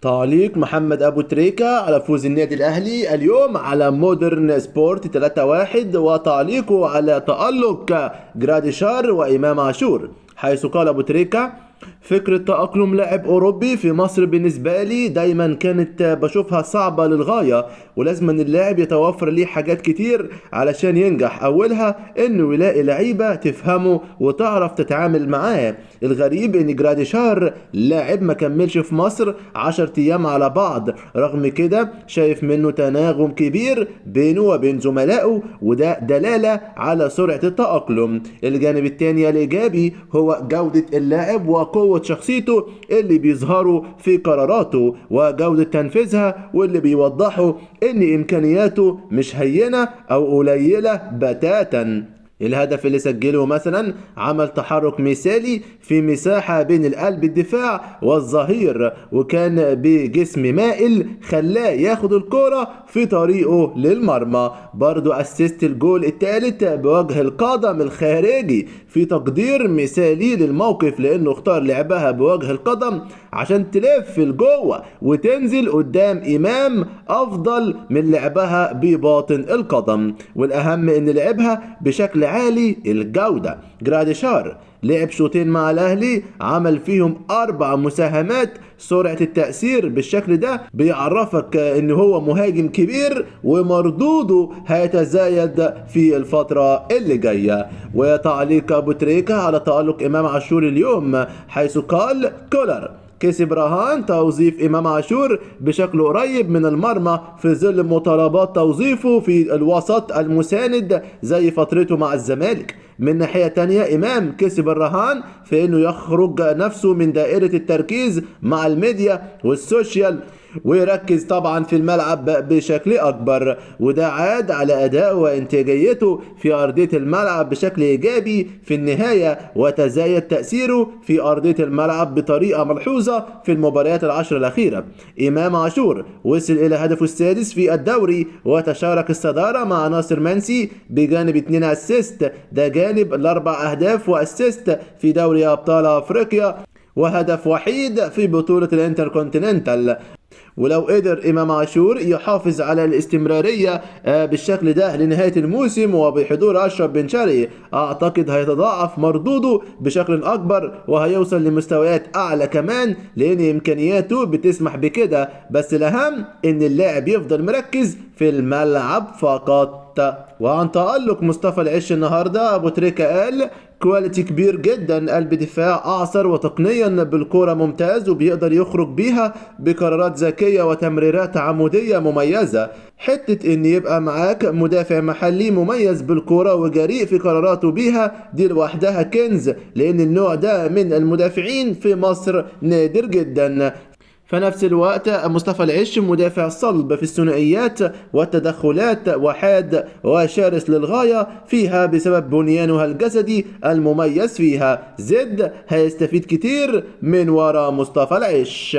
تعليق محمد أبو تريكة على فوز النادي الأهلي اليوم على مودرن سبورت 3-1، وتعليقه على تألق جراديشار وإمام عاشور، حيث قال أبو تريكة: فكرة تأقلم لاعب أوروبي في مصر بالنسبة لي دايما كانت بشوفها صعبة للغاية، ولازم ان اللاعب يتوفر ليه حاجات كتير علشان ينجح. أولها انه يلاقي لعيبة تفهمه وتعرف تتعامل معاه. الغريب ان جراديشار لاعب ما كملش في مصر 10 ايام على بعض، رغم كده شايف منه تناغم كبير بينه وبين زملائه، وده دلالة على سرعة التأقلم. الجانب الثاني الإيجابي هو جودة اللاعب وقوة شخصيته اللي بيظهروا في قراراته وجودة تنفيذها، واللي بيوضحوا ان امكانياته مش هينة او قليلة بتاتا. الهدف اللي سجله مثلا عمل تحرك مثالي في مساحة بين القلب الدفاع والظهير، وكان بجسم مائل خلاه ياخد الكرة في طريقه للمرمى. برضو اسيست الجول الثالث بوجه القدم الخارجي في تقدير مثالي للموقف، لانه اختار لعبها بوجه القدم عشان تلف لجوه وتنزل قدام امام افضل من لعبها بباطن القدم، والاهم ان لعبها بشكل عالي الجودة. جراديشار لعب شوطين مع الاهلي عمل فيهم 4 مساهمات. سرعة التأثير بالشكل ده بيعرفك ان هو مهاجم كبير، ومردوده هيتزايد في الفترة اللي جاية. وتعليق ابو تريكة على تألق امام عاشور اليوم، حيث قال: كولر كسب رهان توظيف إمام عاشور بشكل قريب من المرمى في ظل مطالبات توظيفه في الوسط المساند زي فترته مع الزمالك. من ناحية تانية إمام كسب الرهان في أنه يخرج نفسه من دائرة التركيز مع الميديا والسوشيال، ويركز طبعا في الملعب بشكل أكبر، وده عاد على أدائه وإنتاجيته في أرضية الملعب بشكل إيجابي في النهاية، وتزايد تأثيره في أرضية الملعب بطريقة ملحوظة في المباريات ال10 الأخيرة. إمام عاشور وصل إلى هدفه السادس في الدوري، وتشارك الصدارة مع ناصر منسي بجانب 2 أسيست، ده جانب ال4 أهداف وأسيست في دوري أبطال أفريقيا، وهدف وحيد في بطولة الانتركونتيننتال. ولو قدر إمام عاشور يحافظ على الاستمرارية بالشكل ده لنهاية الموسم وبحضور أشرف بن شرقي، أعتقد هيتضاعف مردوده بشكل أكبر وهيوصل لمستويات أعلى كمان، لأن إمكانياته بتسمح بكده. بس الأهم إن اللاعب يفضل مركز في الملعب فقط. وعن تألق مصطفى العش النهارده، أبو تريكة قال: كواليتي كبير جدا، قلب دفاع أعصر وتقنيا بالكرة ممتاز، وبيقدر يخرج بيها بقرارات ذكية وتمريرات عمودية مميزة. حتة ان يبقى معاك مدافع محلي مميز بالكرة وجريء في قراراته بيها، دي لوحدها كنز، لان النوع ده من المدافعين في مصر نادر جدا. في نفس الوقت مصطفى العش مدافع صلب في الثنائيات والتدخلات، وحاد وشرس للغاية فيها بسبب بنيانها الجسدي المميز فيها. زد هيستفيد كتير من وراء مصطفى العش.